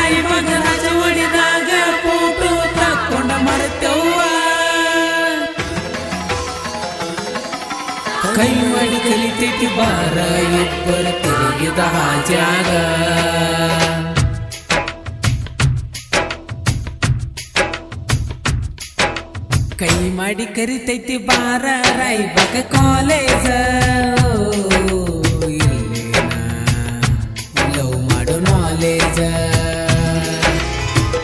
ರಾಯಿ ಮಗ ರಾಜ ಹೊಡಿದಾಗ ಫೋಟೋ ತಕ್ಕೊಂಡ ಮರೆತವ್ವ ಕೈ ಮಾಡಿ ಕಲಿತೈತಿ ಬಾರ ಇಬ್ಬರು ತಿರುಗಿದ ಜಾಗ ಕೈ ಮಾಡಿ ಕರಿತೈತಿ ಬಾರ ರಾಯಬಾಗ ಕಾಲೇಜ ಲವ್ ಮಾಡೋ ನಾಲೇಜ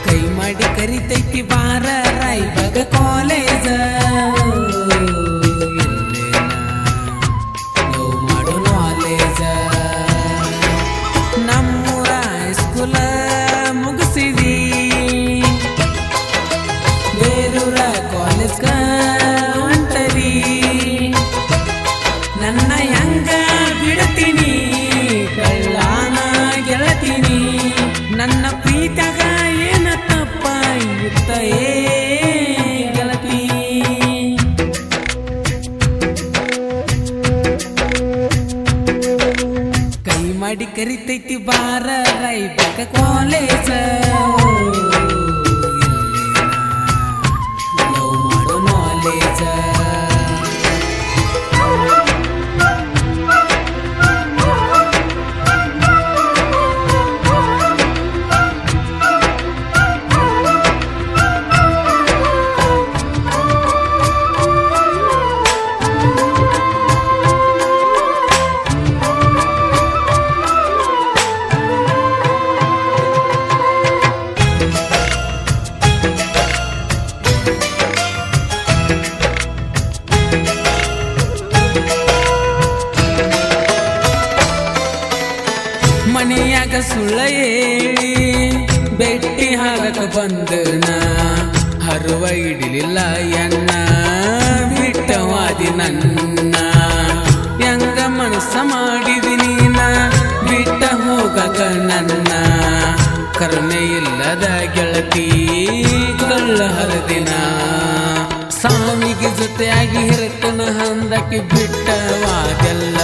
ಕೈ ಮಾಡಿ ಕರಿತೈತಿ ಬಾರ ರಾಯಬಾಗ ಕಾಲೇಜ ಲವ್ ಮಾಡೋ ನಾಲೇಜ ನಮ್ಮೂರ ಸ್ಕೂಲ ಮುಗಿಸಿದಿ ಬೇರೂರ ಕಾಲೇಜ್ ಹೊಂಟರಿ ನನ್ನ ಹೆಂಗ ಬಿಡ್ತೀನಿ ಕಳ್ಳಾನ ಗೆಳತೀನಿ ನನ್ನ ಪ್ರೀತಗ ಏನ ತಪ್ಪ ಇತ್ತ ಗೆಳತಿ ಕೈ ಮಾಡಿ ಕರಿತೈತಿ ಬಾರ ರಾಯಬಾಗ ಕಾಲೇಜ ಮನೆಯಾಗ ಸುಳ್ಳ ಹೇಳಿ ಬೆಟ್ಟಿ ಹಾಕಕ ಬಂದನ ಹರುವ ಹಿಡಿಲಿಲ್ಲ ಎನ್ನ ಬಿಟ್ಟವಾದಿ ನನ್ನ ಹೆಂಗ ಮನಸ್ಸ ಮಾಡಿದಿ ನೀನ ಬಿಟ್ಟ ಹೋಗಕ ನನ್ನ ಕರುಣೆ ಇಲ್ಲದ ಗೆಳತಿ ಕಳ್ಳ ಹರದಿನ ಸಾವಿಗೆ ಜೊತೆಯಾಗಿ ಹಿರಕನ ಹಂದಕ್ಕೆ ಬಿಟ್ಟವಾದೆಲ್ಲ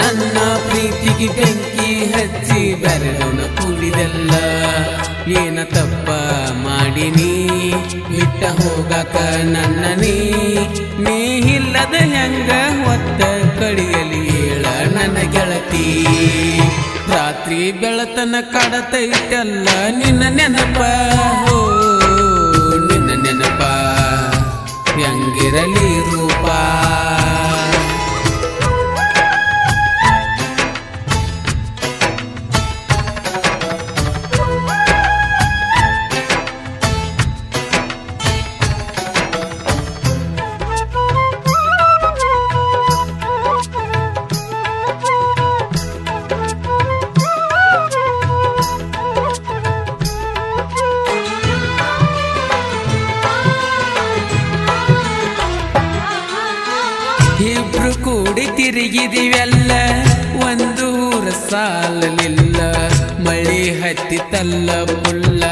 ನನ್ನ ಪ್ರೀತಿಗೆ ಬೆಂಕಿ ಹಚ್ಚಿ ಬೆರಳನ ಕೂಡಿದೆಲ್ಲ ಏನ ತಪ್ಪ ಮಾಡಿನಿ ಬಿಟ್ಟ ಹೋಗಕ ನನ್ನ ನೀ ಇಲ್ಲದ ಹೆಂಗ ಹೊತ್ತ ಕಡಿಯಲಿ ಹೇಳ ನನ್ನ ಗೆಳತಿ ರಾತ್ರಿ ಬೆಳತನ ಕಾಡತೈತಲ್ಲ ನಿನ್ನ ನೆನಪ ಹೋ ನಿನ್ನ ನೆನಪ ಹೆಂಗಿರಲಿ ರೂಪ ಇಬ್ರು ಕೂಡಿ ತಿರುಗಿದಿವೆಲ್ಲ ಒಂದು ಊರ ಸಾಲಲಿಲ್ಲ ಮಳೆ ಹತ್ತಿತಲ್ಲ ಪುಲ್ಲ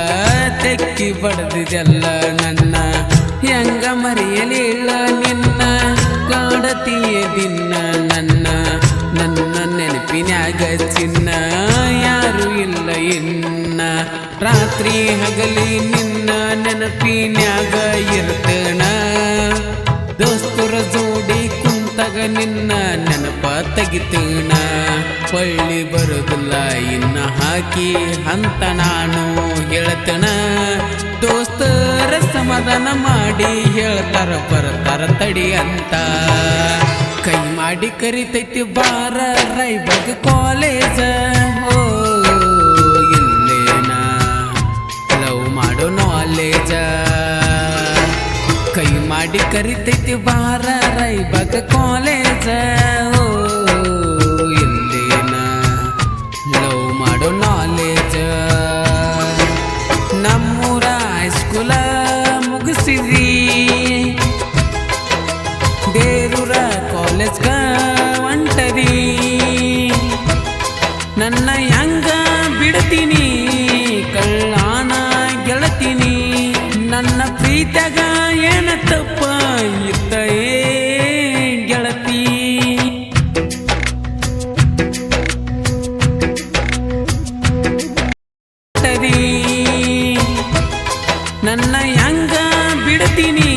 ತೆಕ್ಕಿ ಬಡದಿದೆಲ್ಲ ನನ್ನ ಹೆಂಗ ಮರೆಯಲಿಲ್ಲ ನಿನ್ನ ಕಾಡತಿಯ ದಿನ ನನ್ನ ನನ್ನ ನೆನಪಿನ್ಯಾಗ ಚಿನ್ನ ಯಾರು ಇಲ್ಲ ಇನ್ನ ರಾತ್ರಿ ಹಗಲಿ ನಿನ್ನ ನೆನಪಿನ್ಯಾಗ ಇರ್ತಣ ದೋಸ್ತುರ ಜೋಡಿ ಕುಂತಗ ನಿನ್ನ ನೆನಪ ತೆಗಿತೇನ ಹೊಳ್ಳಿ ಬರುದಿಲ್ಲ ಇನ್ನ ಹಾಕಿ ಅಂತ ನಾನು ಹೇಳ್ತೇನ ದೋಸ್ತರ ಸಮಾಧಾನ ಮಾಡಿ ಹೇಳ್ತಾರ ಬರ್ತಾರ ತಡಿ ಅಂತ ಕೈ ಮಾಡಿ ಕರಿತೈತಿ ಬಾರ ರಾಯಬಾಗ ಕಾಲೇಜ ಓ ಇಲ್ಲೇನ ಲವ್ ಮಾಡೋ ನಾಲೇಜ ಕೈ ಮಾಡಿ ಕರಿತೈತಿ ಬಾರ ರಾಯಬಾಗ ಕಾಲೇಜ ಓ ಇಲ್ಲೇನ ಲವ್ ಮಾಡೋ ನಾಲೇಜ ನಮ್ಮೂರ ಹೈಸ್ಕೂಲ ಮುಗಿಸಿದ್ರಿ ಬೇರೂರ ಕಾಲೇಜ್ಗ ಹೊಂಟರಿ ನನ್ನ ಹೆಂಗ ಬಿಡ್ತೀನಿ ಕಳ್ಳಾನ ಗೆಳತೀನಿ ನನ್ನ ಪ್ರೀತಗ ಏನ ತಪ್ಪ ಇತ್ತ ನನ್ನ ಹೆಂಗ ಬಿಡ್ತೀನಿ